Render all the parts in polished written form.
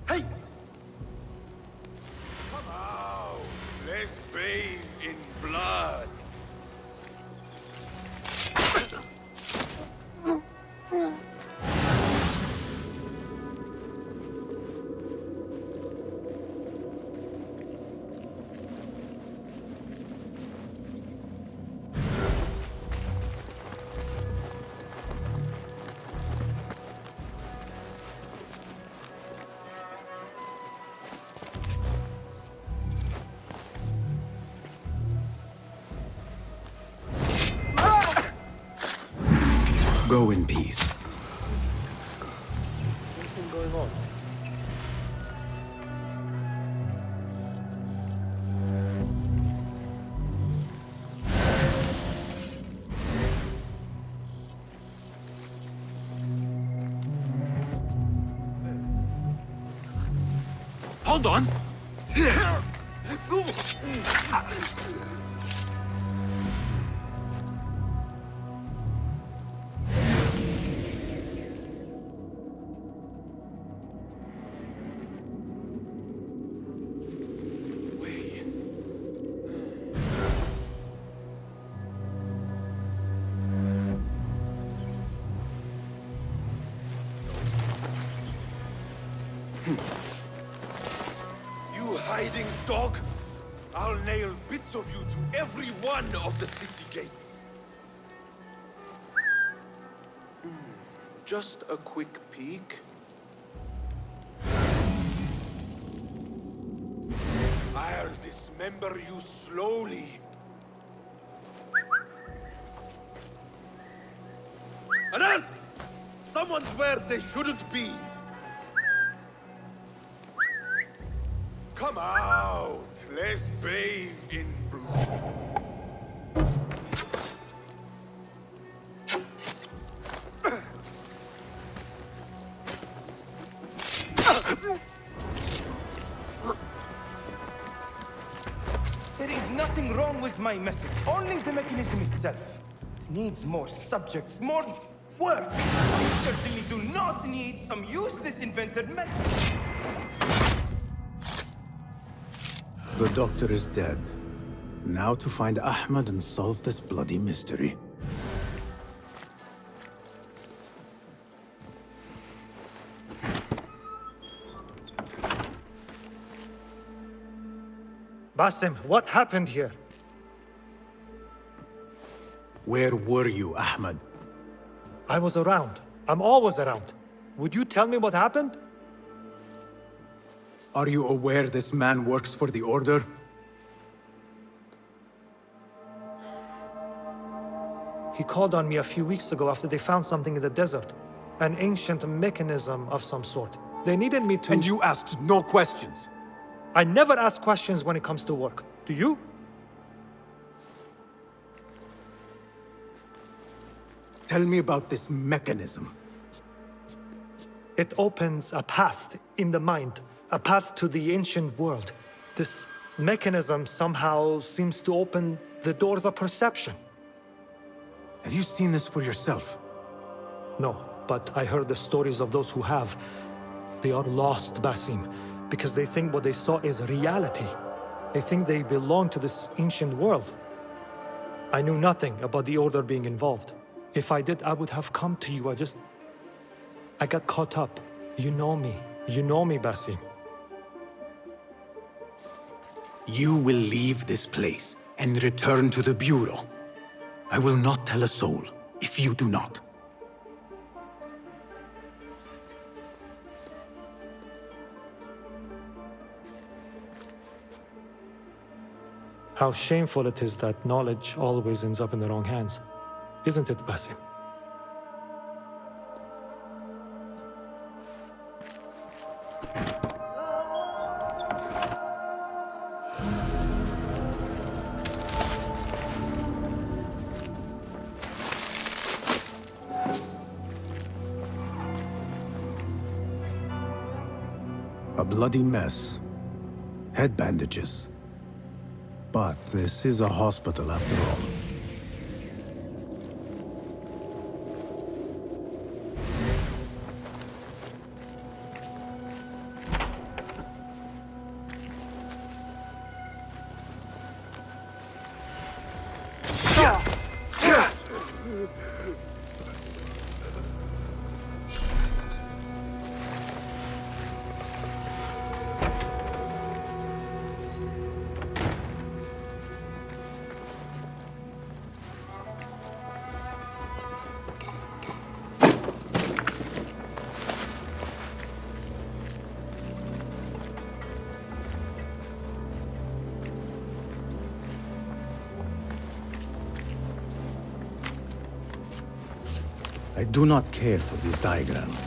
Hey! Come out! Let's bathe in blood! Go in peace. Anything going on? Hold on! You hiding dog! I'll nail bits of you to every one of the city gates. Just a quick peek. I'll dismember you slowly. Anan! Someone's where they shouldn't be. Come out! Let's bathe in blood. There is nothing wrong with my message, only the mechanism itself. It needs more subjects, more work. We certainly do not need some useless invented method. The doctor is dead. Now to find Ahmed and solve this bloody mystery. Basim, what happened here? Where were you, Ahmed? I was around. I'm always around. Would you tell me what happened? Are you aware this man works for the Order? He called on me a few weeks ago after they found something in the desert. An ancient mechanism of some sort. They needed me to— And you asked no questions? I never ask questions when it comes to work. Do you? Tell me about this mechanism. It opens a path in the mind. A path to the ancient world. This mechanism somehow seems to open the doors of perception. Have you seen this for yourself? No, but I heard the stories of those who have. They are lost, Basim, because they think what they saw is reality. They think they belong to this ancient world. I knew nothing about the Order being involved. If I did, I would have come to you. I got caught up. You know me. You know me, Basim. You will leave this place and return to the Bureau. I will not tell a soul if you do not. How shameful it is that knowledge always ends up in the wrong hands. Isn't it, Basim? A bloody mess. Head bandages. But this is a hospital after all. I do not care for these diagrams.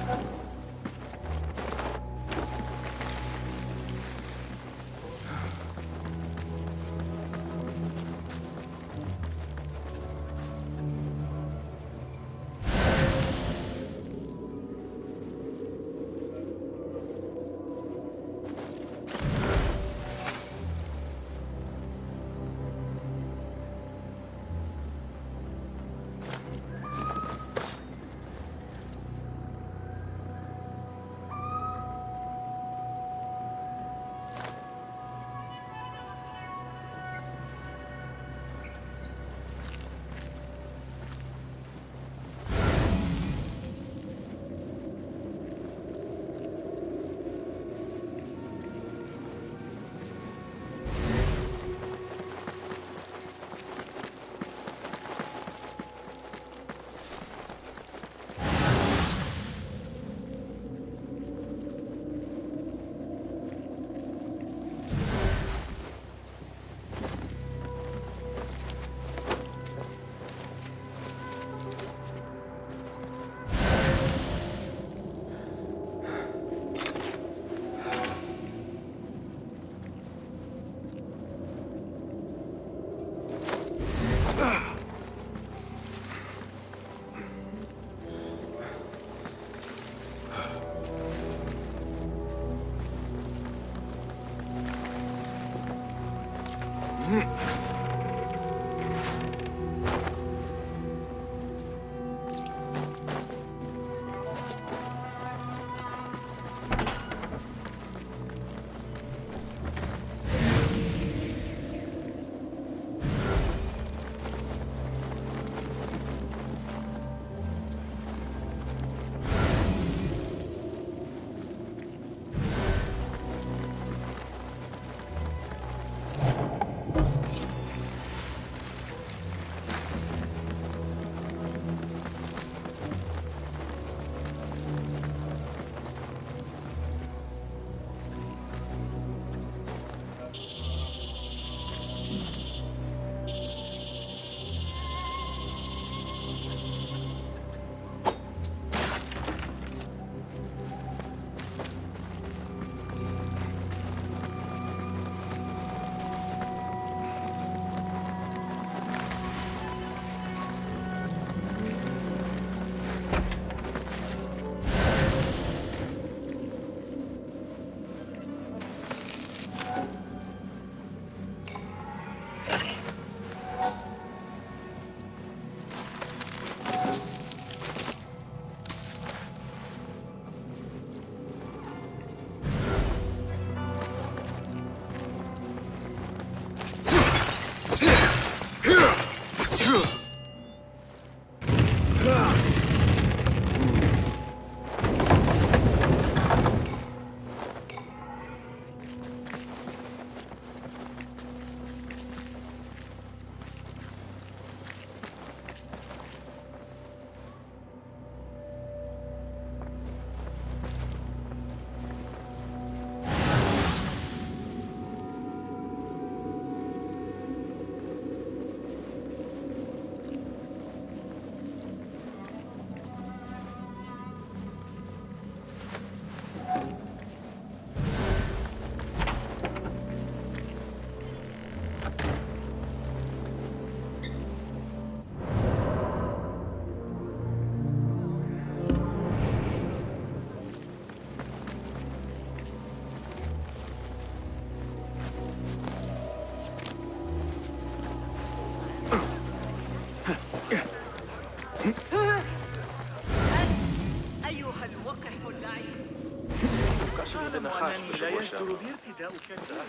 لا يجدر بارتداء كذا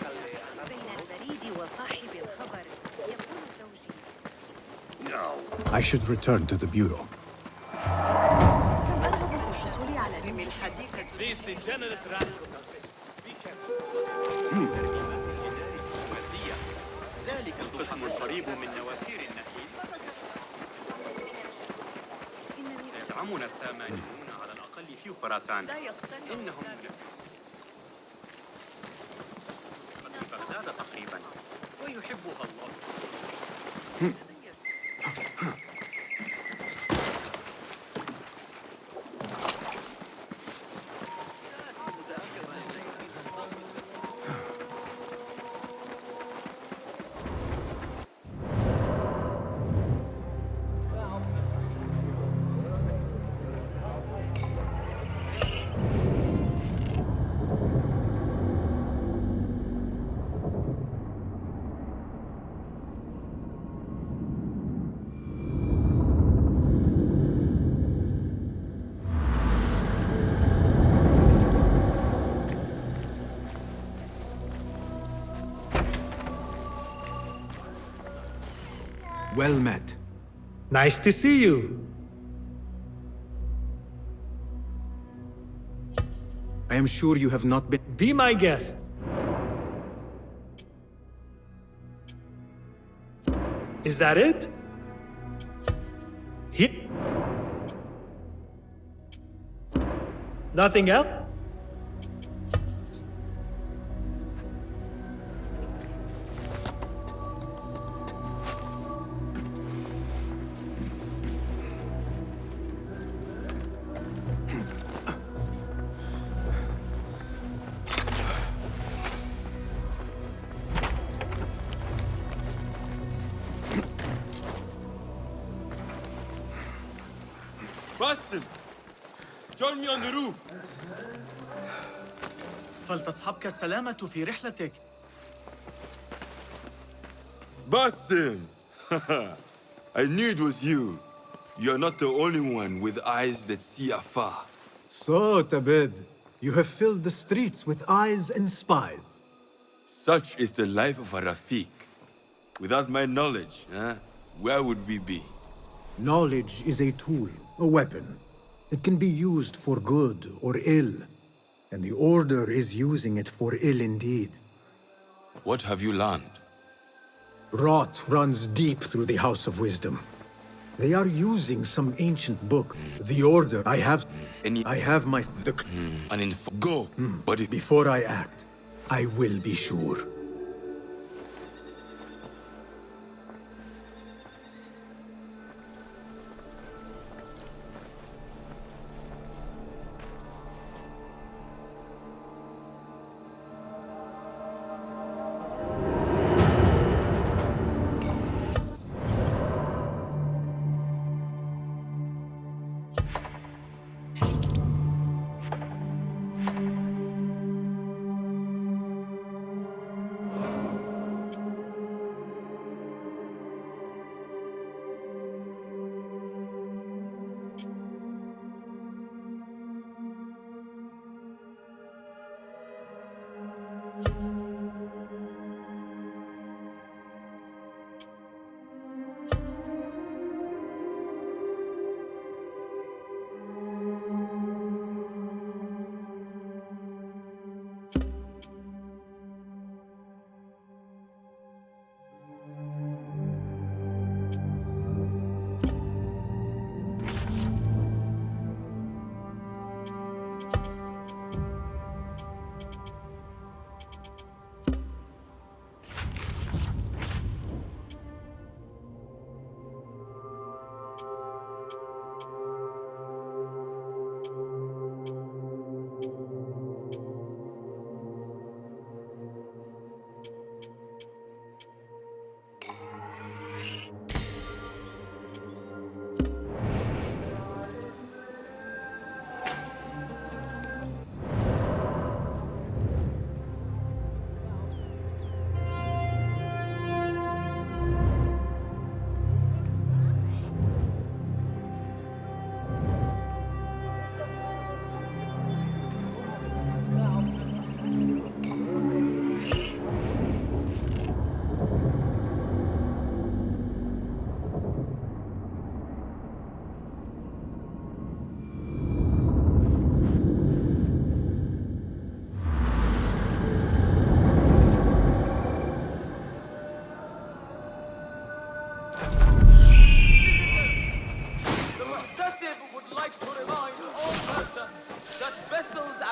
بين البريد وصاحب الخبر يقول زوجي I should return to the Bureau. These degenerate rascals are ذلك القسم القريب من نوافير النخيل يدعمنا السامانيون على الأقل في خراسان إنهم في بغداد تقريبا ويحبها الله Well met. Nice to see you. I am sure you have not been... Be my guest. Is that it? Nothing else? Basim! Join me on the roof! فلتصحبك السلامة في رحلتك. Basim! I knew it was you. You're not the only one with eyes that see afar. So, Tabed, you have filled the streets with eyes and spies. Such is the life of a Rafiq. Without my knowledge, where would we be? Knowledge is a tool, a weapon. It can be used for good or ill. And the Order is using it for ill indeed. What have you learned? Rot runs deep through the House of Wisdom. They are using some ancient book. The Order, I have my... Go! But if... Before I act, I will be sure.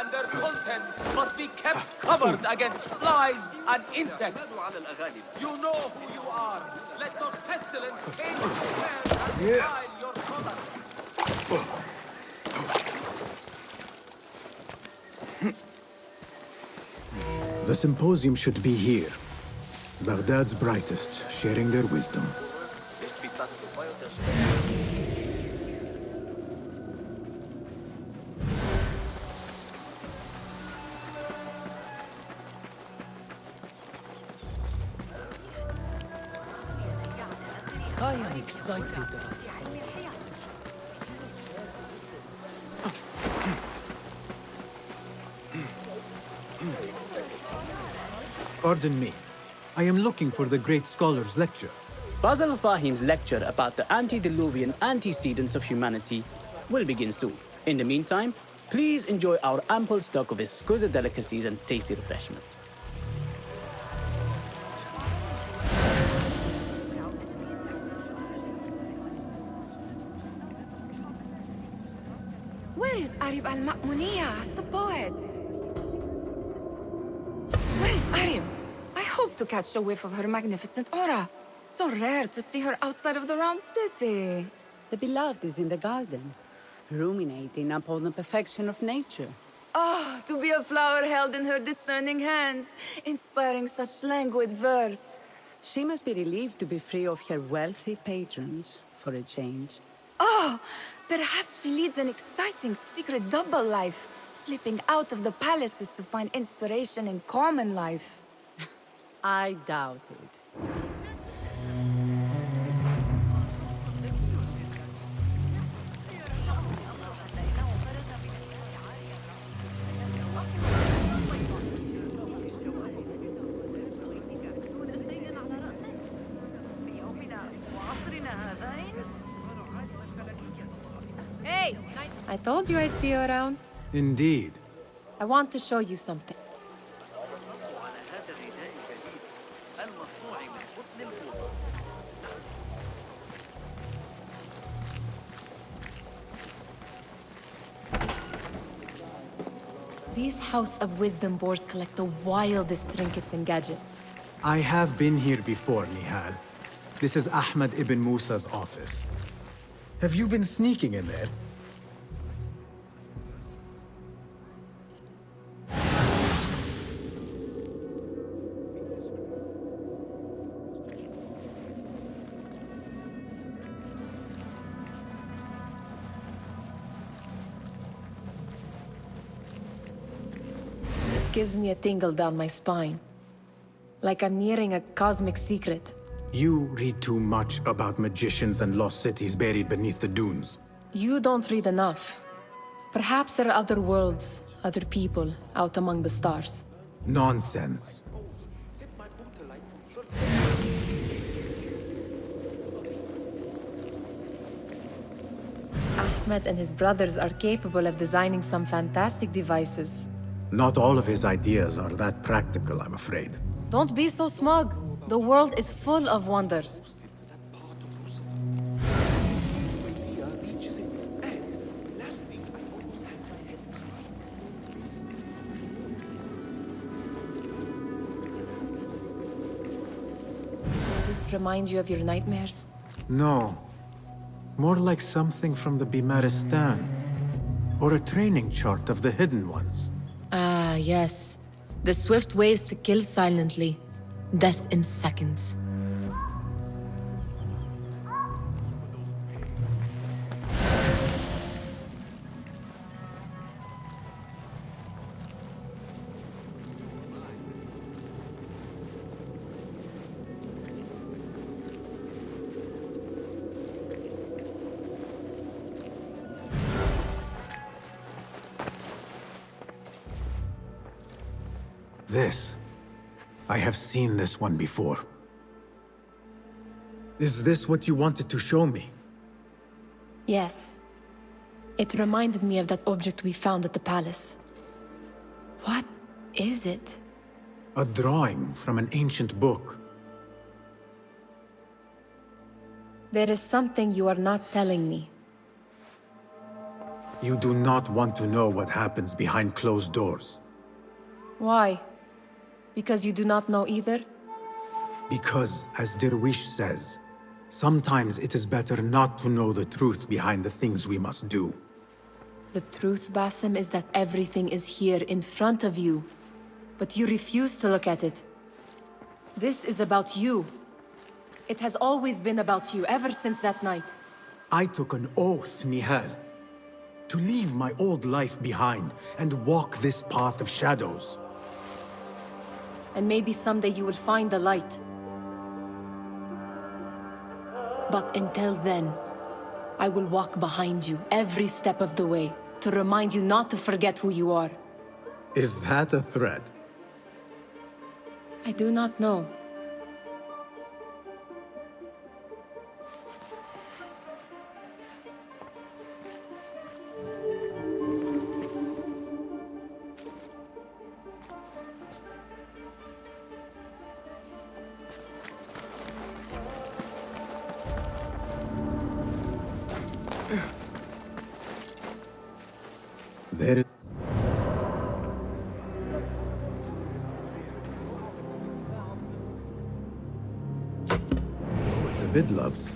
and their contents must be kept covered against flies and insects. You know who you are. Let not pestilence taint your hair and defile your products. The symposium should be here. Baghdad's brightest, sharing their wisdom. I am excited. Pardon me. I am looking for the great scholar's lecture. Basil Fahim's lecture about the antediluvian antecedents of humanity will begin soon. In the meantime, please enjoy our ample stock of exquisite delicacies and tasty refreshments. Where is Arib al-Ma'muniyah, the poet? Where is Arib? I hope to catch a whiff of her magnificent aura. So rare to see her outside of the round city. The beloved is in the garden, ruminating upon the perfection of nature. Ah, to be a flower held in her discerning hands, inspiring such languid verse. She must be relieved to be free of her wealthy patrons, for a change. Oh, perhaps she leads an exciting secret double life, slipping out of the palaces to find inspiration in common life. I doubt it. Hey! I told you I'd see you around. Indeed. I want to show you something. These House of Wisdom boars collect the wildest trinkets and gadgets. I have been here before, Nihal. This is Ahmed ibn Musa's office. Have you been sneaking in there? It gives me a tingle down my spine. Like I'm nearing a cosmic secret. You read too much about magicians and lost cities buried beneath the dunes. You don't read enough. Perhaps there are other worlds, other people, out among the stars. Nonsense. Ahmed and his brothers are capable of designing some fantastic devices. Not all of his ideas are that practical, I'm afraid. Don't be so smug. The world is full of wonders. Does this remind you of your nightmares? No. More like something from the Bimaristan. Or a training chart of the Hidden Ones. Ah, yes. The swift ways to kill silently. Death in seconds. This. I have seen this one before. Is this what you wanted to show me? Yes. It reminded me of that object we found at the palace. What is it? A drawing from an ancient book. There is something you are not telling me. You do not want to know what happens behind closed doors. Why? Because you do not know either? Because, as Derwish says, sometimes it is better not to know the truth behind the things we must do. The truth, Basim, is that everything is here in front of you. But you refuse to look at it. This is about you. It has always been about you, ever since that night. I took an oath, Nihal, to leave my old life behind and walk this path of shadows. And maybe someday you will find the light. But until then, I will walk behind you every step of the way to remind you not to forget who you are. Is that a threat? I do not know. There. The Bidloves,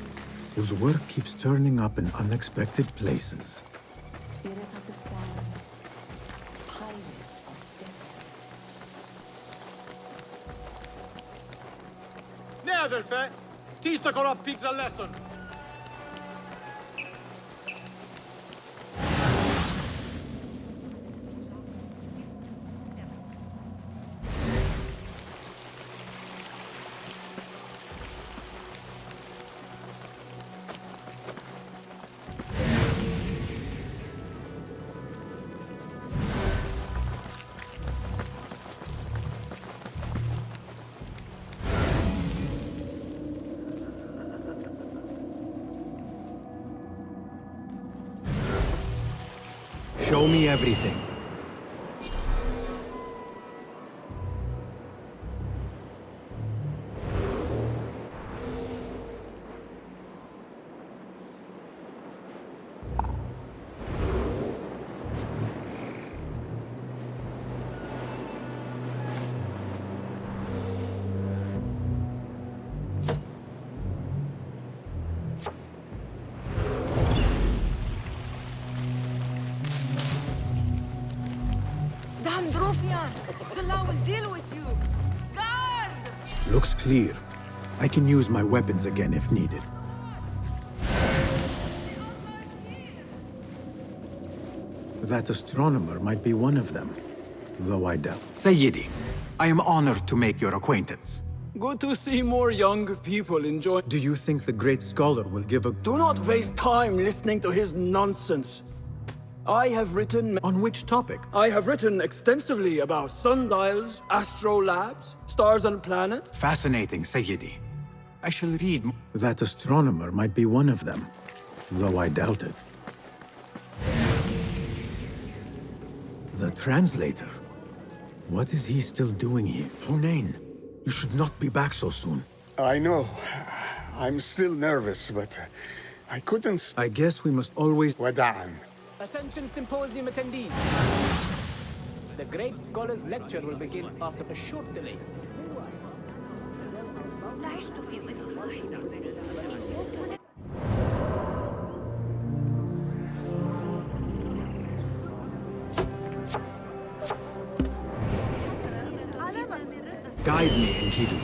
whose work keeps turning up in unexpected places. Spirit of the sands, pilot of death. Nedelfe, tiista korab pigs a lesson. Show me everything. Damn Drufian! The law will deal with you! Guard! Looks clear. I can use my weapons again if needed. That astronomer might be one of them, though I doubt. Sayyidi, I am honored to make your acquaintance. Good to see more young people enjoy. Do you think the great scholar will give a... Do not waste time listening to his nonsense. I have written... On which topic? I have written extensively about sundials, astrolabs, stars and planets. Fascinating, Sayyidi. I shall read... That astronomer might be one of them, though I doubt it. The translator. What is he still doing here? Hunain, you should not be back so soon. I know. I'm still nervous, but I couldn't... I guess we must always... Wada'an. Attention symposium attendees. The great scholar's lecture will begin after a short delay. Guide me, Enkidu.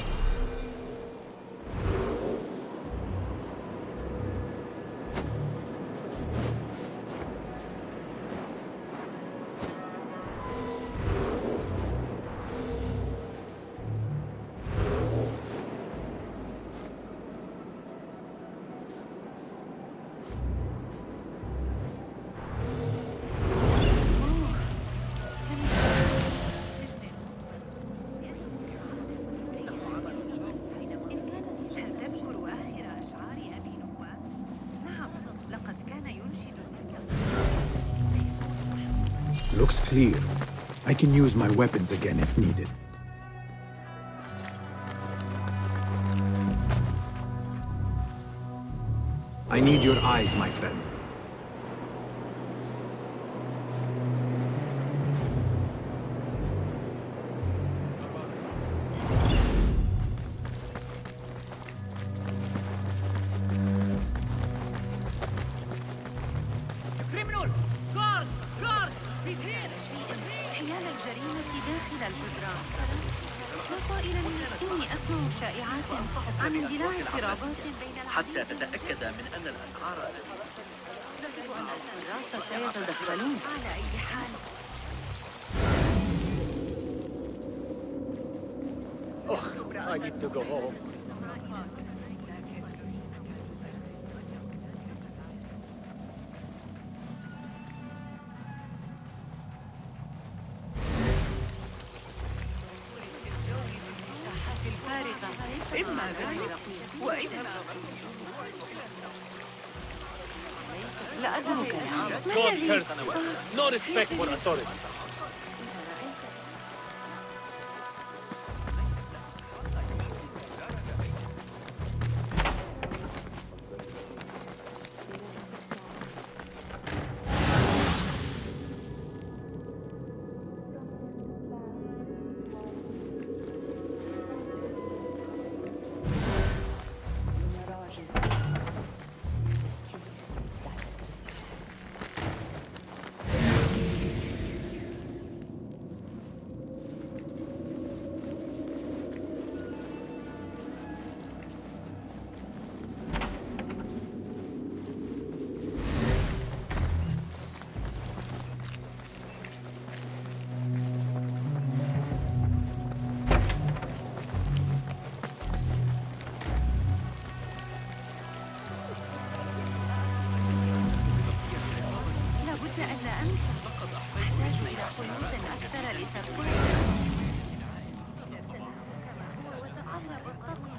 Looks clear. I can use my weapons again if needed. I need your eyes, my friend. داخل الجدران. لا طائر يمكنني أسمع شائعات عن اندلاع اضطرابات بين حتى تتأكد من أن الأسعار يجب أن الحراس سيتدخلون. على أي حال I need to go home. إما غالب وإما لا أدرك God curse you. No respect for authority. لابد أن لا أنسى. أحتاج إلى خيوط أكثر لتبقى. وتقلب الطقس.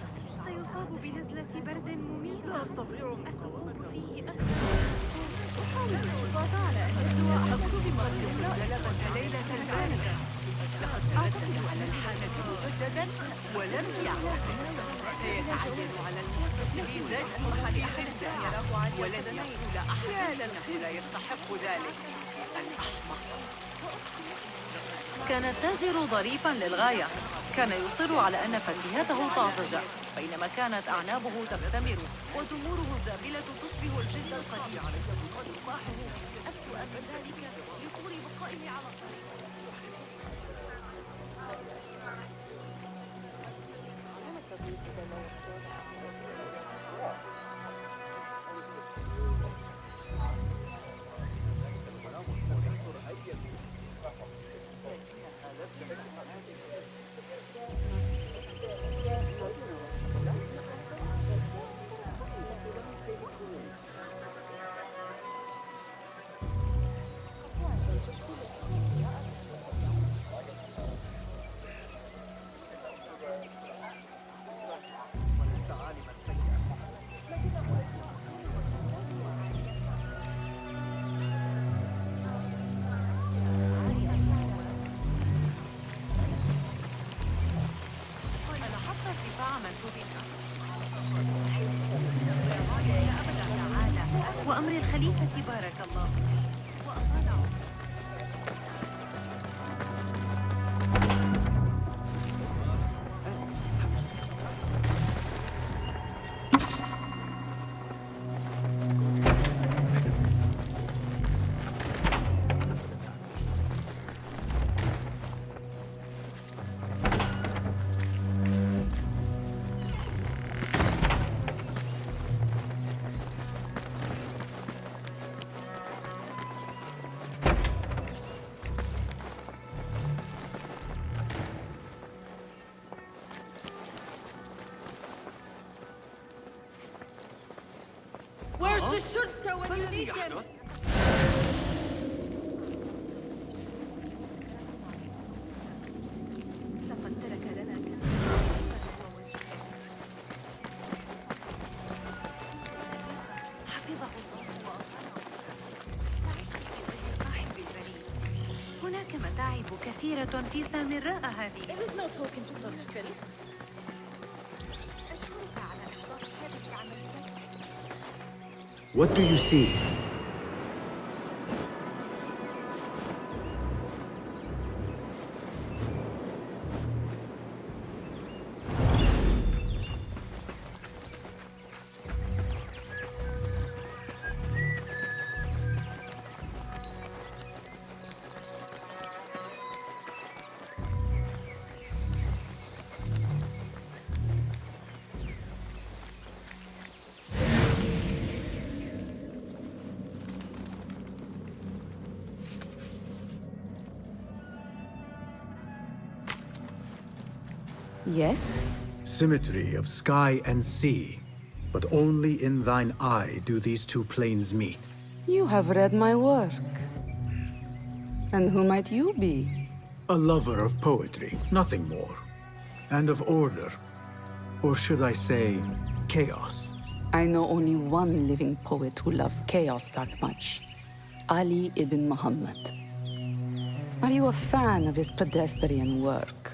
سيصاب بنزلة برد مميتة. لا أستطيع الثبوت فيه أكثر. أحاول الحفاظ على أن يبدو أحس بمرض جلبت ليلة باردة. لقد أعتمد على الحادث مجددا ولم يعود. سيتعين على المتصل ذات يسمح لأحد أن يراه عن ولن يقول أحد أنه لا يستحق ذلك. الأحمق. كان التاجر ظريفا للغاية. كان يصر على أن فاكهته طازجة بينما كانت أعنابه تختمر وتموره الزابلة تشبه الجلد القديم. وتفاحه أسوأ من ذلك لطول بقائه على الطريق. وأمر الخليفة بارك الله وأطاله. Where's the shurta when you need them? لقد ترك لنا حفظه الله صاحب البريد. هناك متاعب كثيرة في سامراء هذه. There is no talking to such Phil. What do you see? Yes? Symmetry of sky and sea, but only in thine eye do these two planes meet. You have read my work. And who might you be? A lover of poetry, nothing more. And of order. Or should I say, chaos. I know only one living poet who loves chaos that much. Ali ibn Muhammad. Are you a fan of his pedestrian work?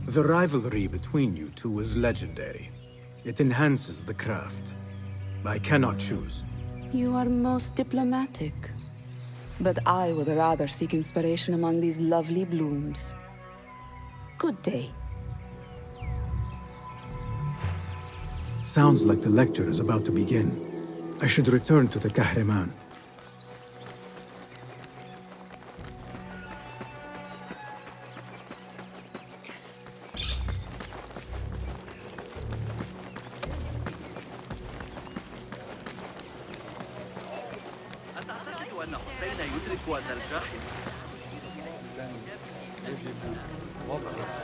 The rivalry between you two is legendary. It enhances the craft. I cannot choose. You are most diplomatic. But I would rather seek inspiration among these lovely blooms. Good day. Sounds like the lecture is about to begin. I should return to the Kahraman.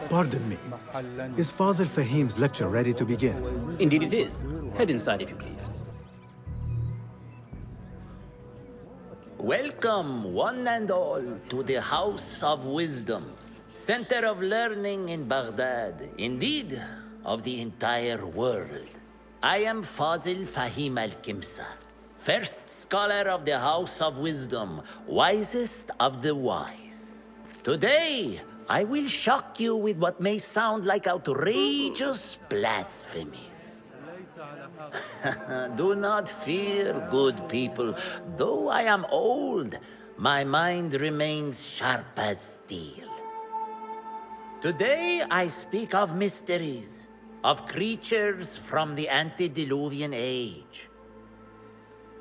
Pardon me. Is Fazil Fahim's lecture ready to begin? Indeed it is. Head inside if you please. Welcome, one and all, to the House of Wisdom, center of learning in Baghdad, indeed, of the entire world. I am Fazil Fahim al-Kimsa, first scholar of the House of Wisdom, wisest of the wise. Today, I will shock you with what may sound like outrageous blasphemies. Do not fear, good people. Though I am old, my mind remains sharp as steel. Today I speak of mysteries, of creatures from the antediluvian age.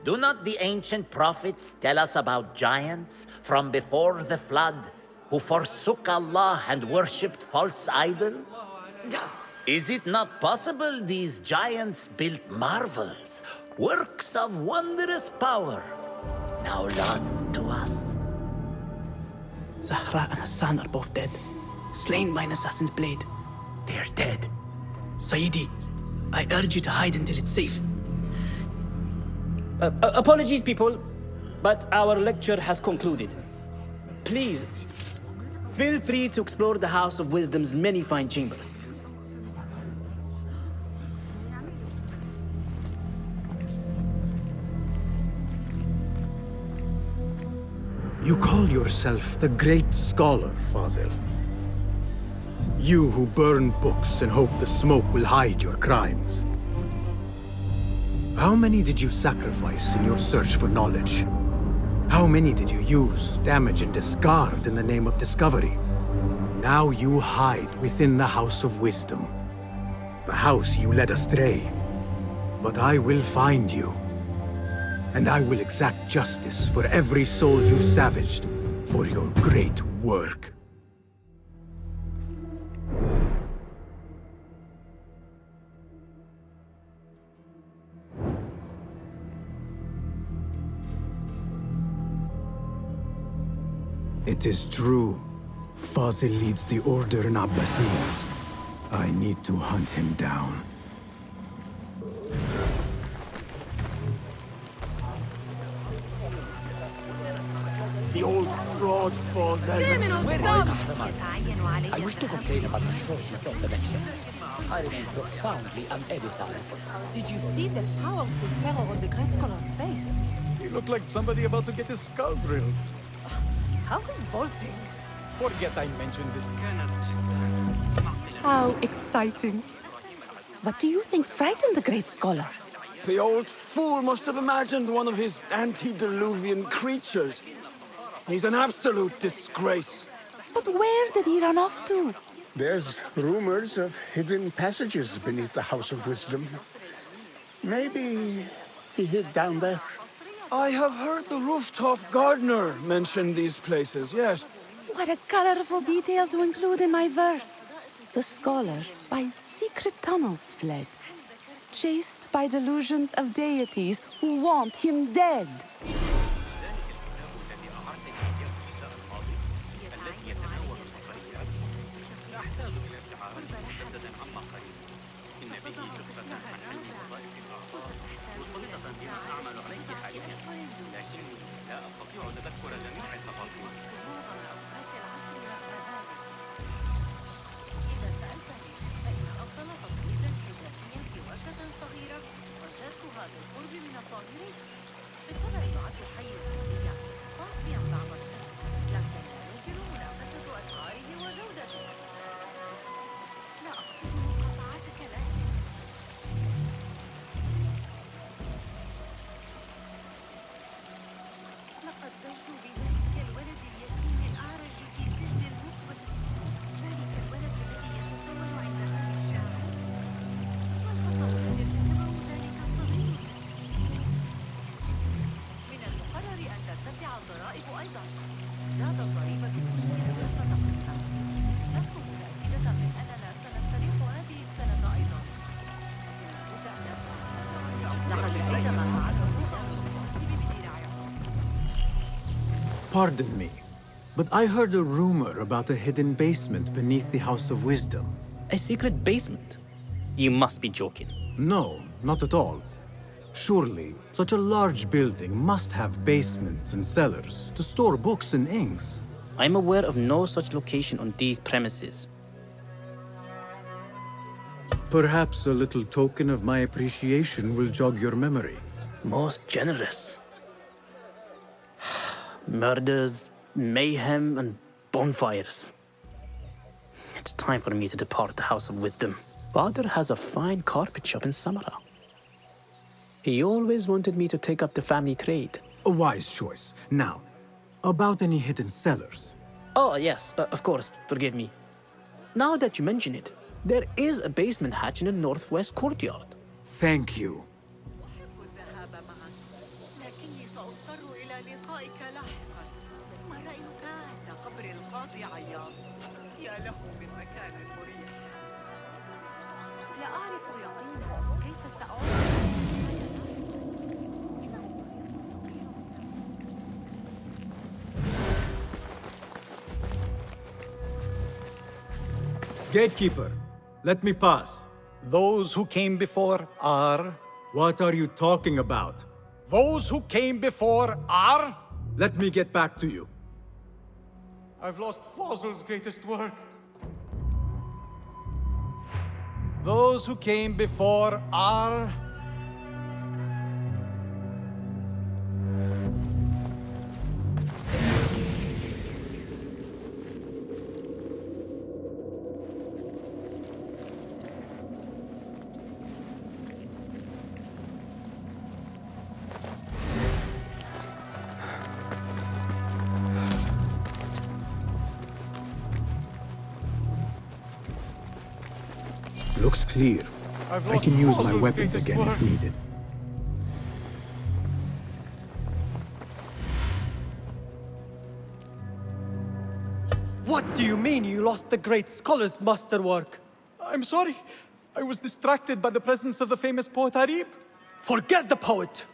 Do not the ancient prophets tell us about giants from before the flood who forsook Allah and worshipped false idols? Is it not possible these giants built marvels, works of wondrous power, now lost to us? Zahra and Hassan are both dead, slain by an assassin's blade. They're dead. Sayyidi, I urge you to hide until it's safe. Apologies, people, but our lecture has concluded. Please, feel free to explore the House of Wisdom's many fine chambers. You call yourself the great scholar, Fazil. You who burn books and hope the smoke will hide your crimes. How many did you sacrifice in your search for knowledge? How many did you use, damage, and discard in the name of discovery? Now you hide within the House of Wisdom. The house you led astray. But I will find you. And I will exact justice for every soul you savaged for your great work. It is true. Fazil leads the Order in Abbasiyah. I need to hunt him down. The old fraud Fazil. I wish to complain about the shortness of the lecture. I remain profoundly unedified. Did you see the powerful terror on the Great Scholar's face? He looked like somebody about to get his skull drilled. How revolting. Forget I mentioned it. How exciting. What do you think frightened the great scholar? The old fool must have imagined one of his antediluvian creatures. He's an absolute disgrace. But where did he run off to? There's rumors of hidden passages beneath the House of Wisdom. Maybe he hid down there. I have heard the rooftop gardener mention these places, yes. What a colorful detail to include in my verse. The scholar by secret tunnels fled, chased by delusions of deities who want him dead. مجددا عما قريب. إن به فكرة عن علم وظائف الأعضاء مرتبطة بما أعمل عليه حاليا، لكني لا أستطيع تذكر جميع التفاصيل. إذا سألتني فإن أفضل تطويل حجازي في ورشة صغيرة وجدتها بالقرب من الطائرين. بالطبع يعد حي الحية قاسيا بعض الشيء، لكن لا يمكن منافسة أسعاره وجودته. لا أقصد مقاطعتك له. لقد زجوا بذلك الولد اليتيم الأعرج في سجن المقبل. ذلك الولد الذي يتسول عند باب الشارع. ما الخطأ الذي ارتكبه ذلك الصغير؟ من المقرر أن ترتفع الضرائب أيضا. زاد الضريبة التسجيل فتقسم. لست متأكدة من أننا سنستريح هذه السنة أيضا. لقد رأيت ما فعله Pardon me, but I heard a rumor about a hidden basement beneath the House of Wisdom. A secret basement? You must be joking. No, not at all. Surely, such a large building must have basements and cellars to store books and inks. I'm aware of no such location on these premises. Perhaps a little token of my appreciation will jog your memory. Most generous. Murders, mayhem, and bonfires. It's time for me to depart the House of Wisdom. Father has a fine carpet shop in Samara. He always wanted me to take up the family trade. A wise choice. Now, about any hidden cellars. Oh, yes, of course, forgive me. Now that you mention it, there is a basement hatch in the northwest courtyard. Thank you. لكني سأضطر إلى لقائك لاحقا. ما رأيك عند قبر القاضي عياض؟ يا له من مكان مريح. لا أعرف يقينا كيف سأعود. Gatekeeper, let me pass. Those who came before are... What are you talking about? Those who came before are... Let me get back to you. I've lost Fossil's greatest work. Those who came before are... Looks clear. I can use my weapons again if needed. What do you mean you lost the great scholar's masterwork? I'm sorry. I was distracted by the presence of the famous poet Harib. Forget the poet!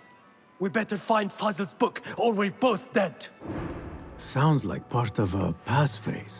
We better find Fazl's book, or we're both dead. Sounds like part of a passphrase.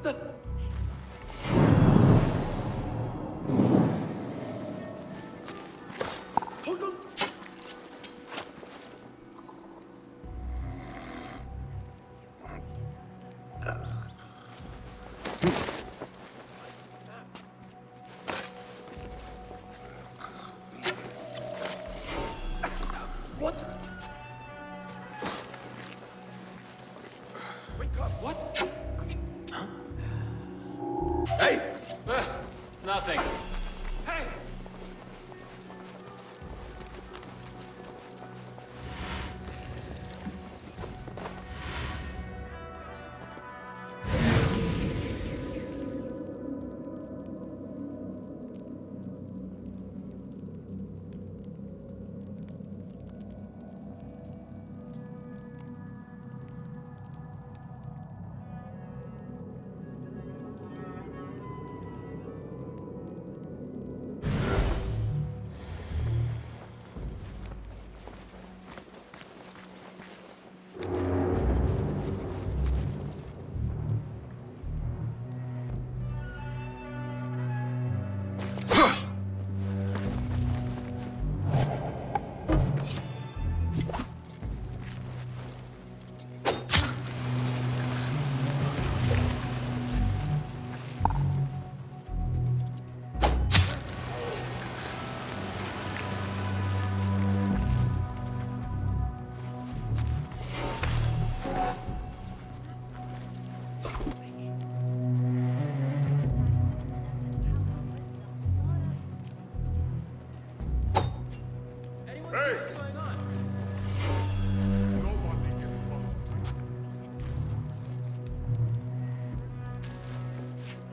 What the? Hold on. What? Wake up! What? Huh? Hey! It's nothing. Hey!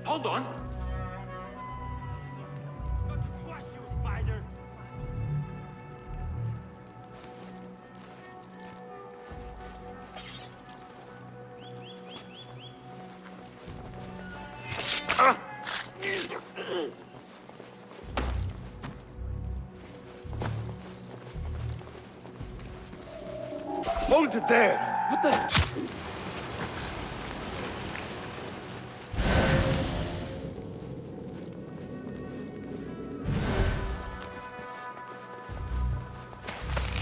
Hold on. Hold it there! What the?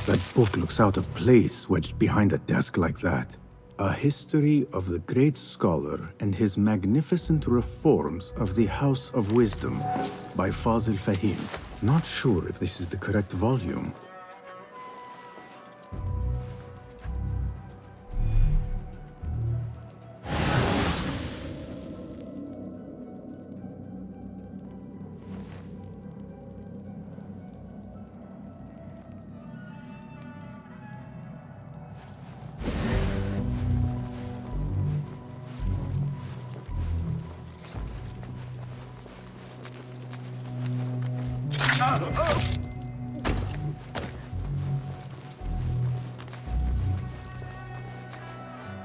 That book looks out of place wedged behind a desk like that. A history of the great scholar and his magnificent reforms of the House of Wisdom by Fazil Fahim. Not sure if this is the correct volume.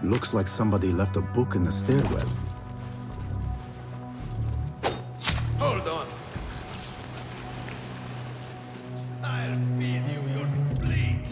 Looks like somebody left a book in the stairwell. Hold on. I'll feed you your bleed.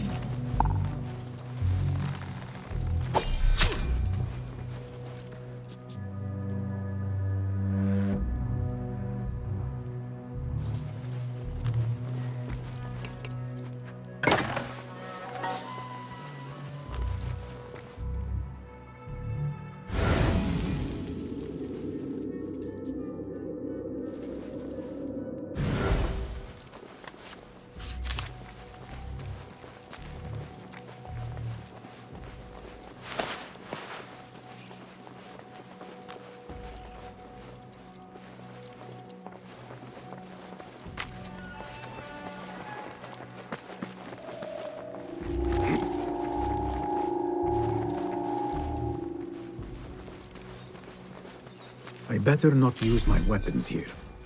I better not use my weapons here.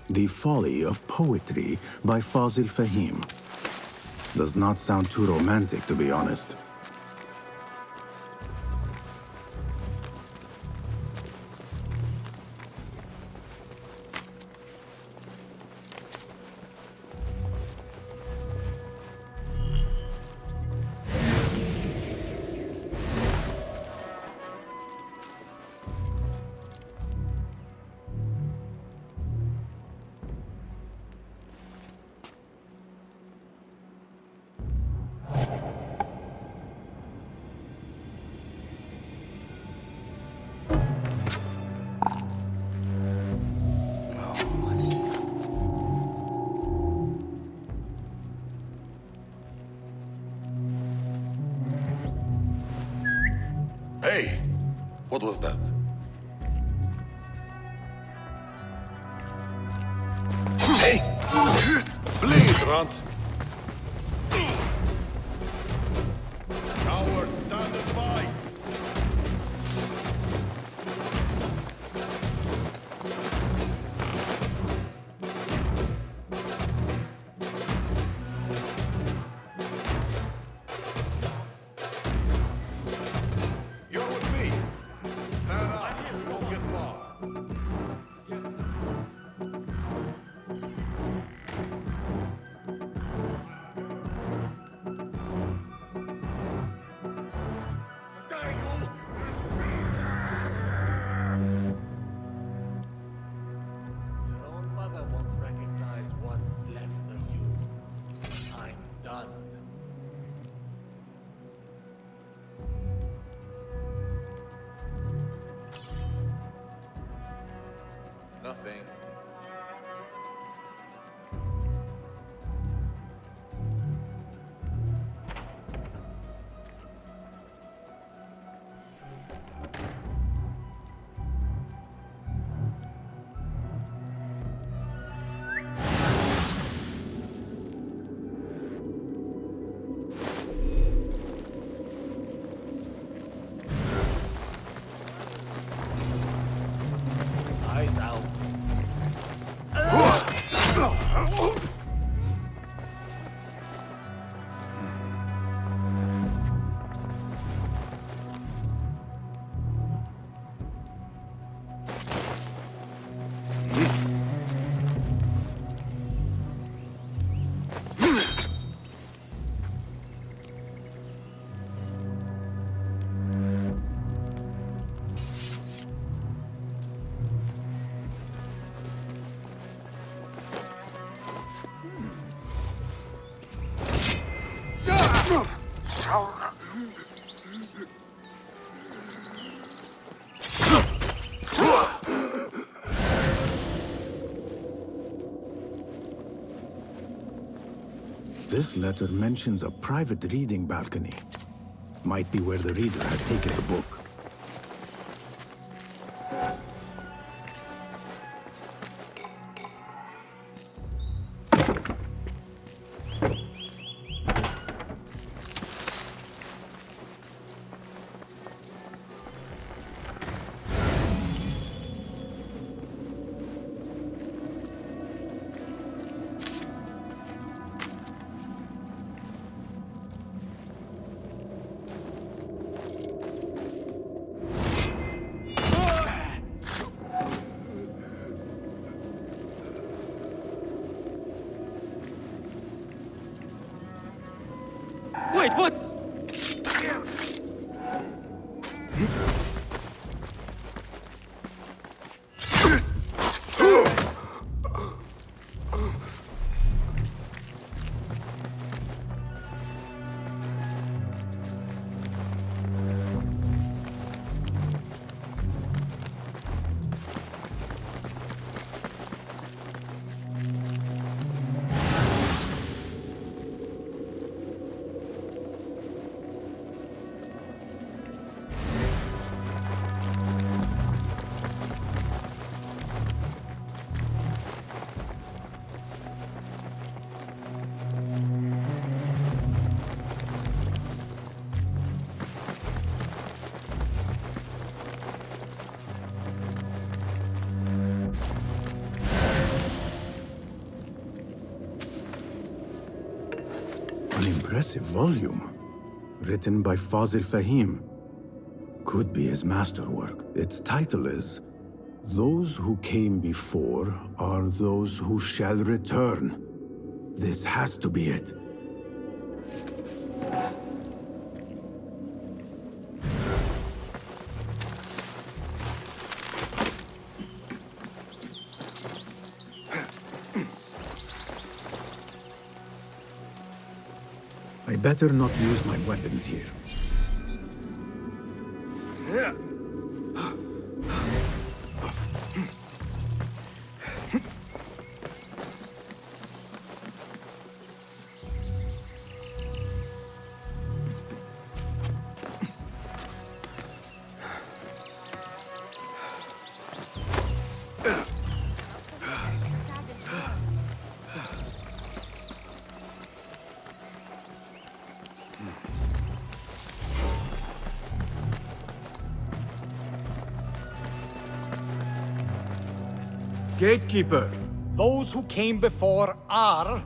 The Folly of Poetry by Fazil Fahim. Does not sound too romantic, to be honest. What was that? Hey! Bleed, Runt! Coward, stand and fight! You're with me. Stand up. You won't get far. Your own mother won't recognize what's left of you. I'm done. Nothing. Eyes out. This letter mentions a private reading balcony. Might be where the reader has taken the book. Wait, what? An impressive volume. Written by Fazil Fahim. Could be his masterwork. Its title is Those Who Came Before Are Those Who Shall Return. This has to be it. I better not use my weapons here. Gatekeeper! Those who came before are...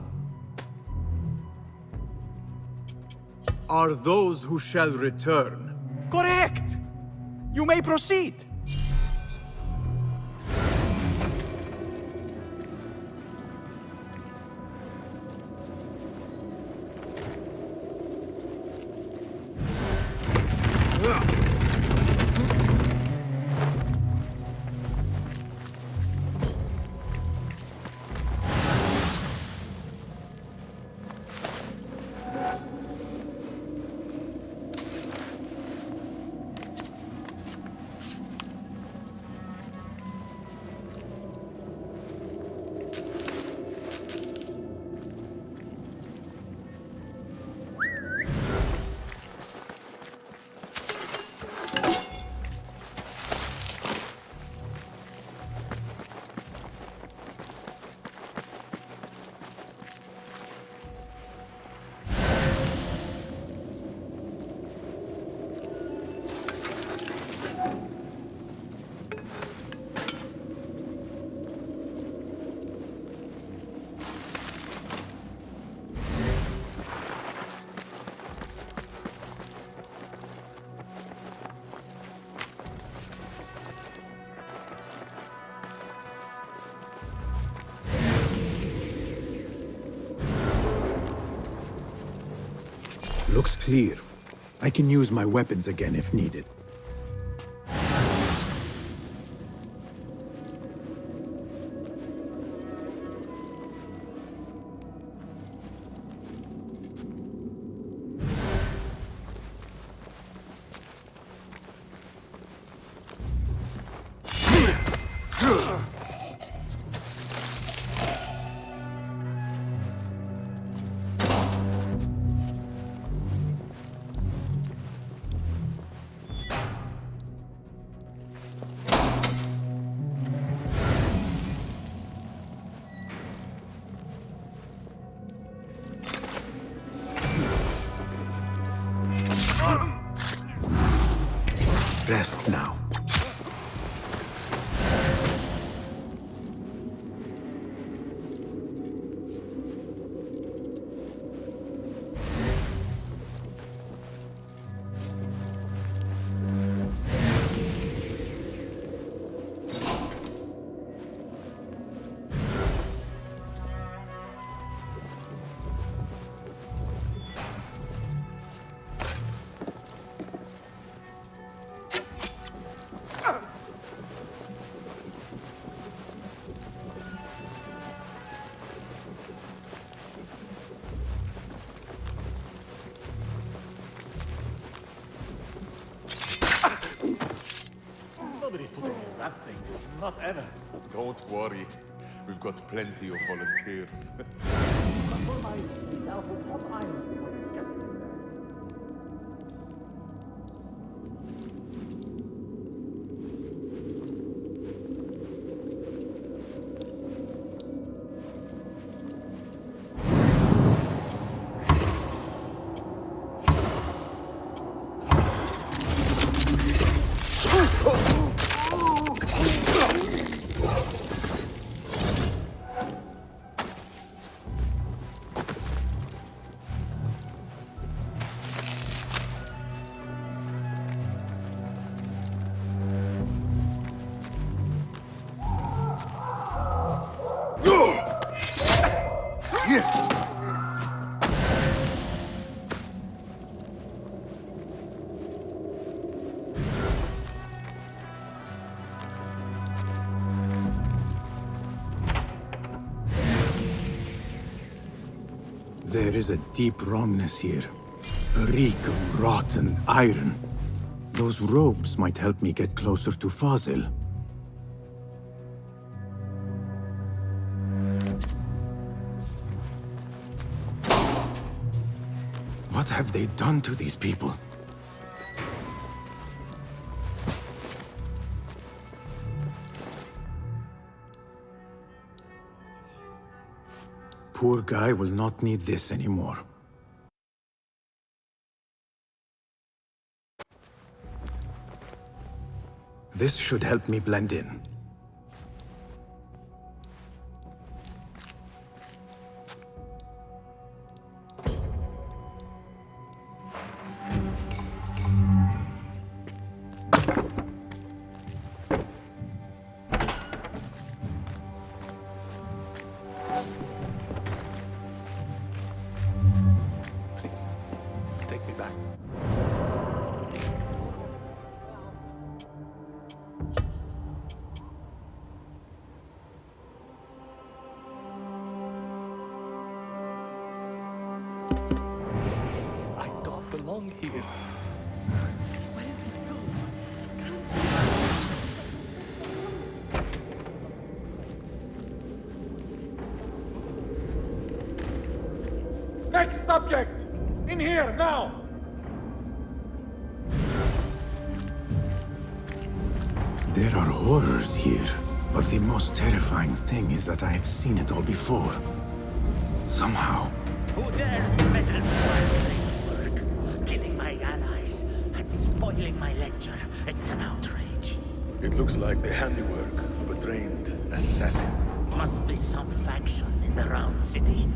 Are those who shall return. Correct! You may proceed. Looks clear. I can use my weapons again if needed. Rest now. Nobody's putting in that thing. Not ever. Don't worry. We've got plenty of volunteers. There is a deep wrongness here. A reek of rotten iron. Those robes might help me get closer to Fazil. What have they done to these people? Poor guy will not need this anymore. This should help me blend in. belong here. Next subject! In here, now! There are horrors here, but the most terrifying thing is that I have seen it all before. Somehow. Who dares meddle with my work? Killing my allies and spoiling my lecture. It's an outrage. It looks like the handiwork of a trained assassin. Must be some faction in the Round City.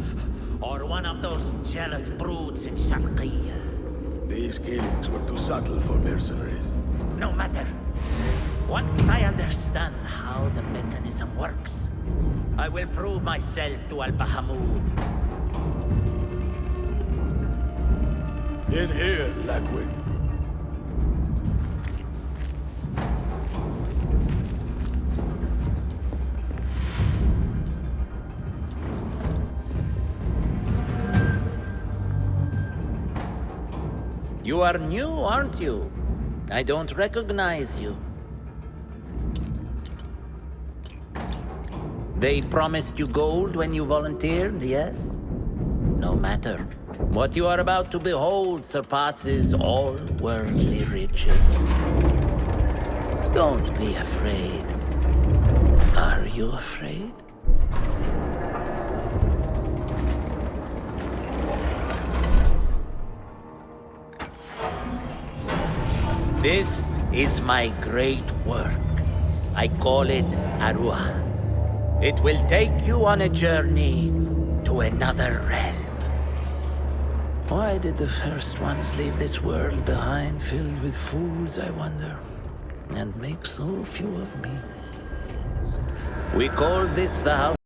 Or one of those jealous broods in Sharqiyya. These killings were too subtle for mercenaries. No matter. Once I understand how the mechanism works, I will prove myself to Al-Bahamud. In here, Lackwit. You are new, aren't you? I don't recognize you. They promised you gold when you volunteered, yes? No matter. What you are about to behold surpasses all worldly riches. Don't be afraid. Are you afraid? This is my great work. I call it Arua. It will take you on a journey to another realm. Why did the first ones leave this world behind, filled with fools, I wonder, and make so few of me? We call this the house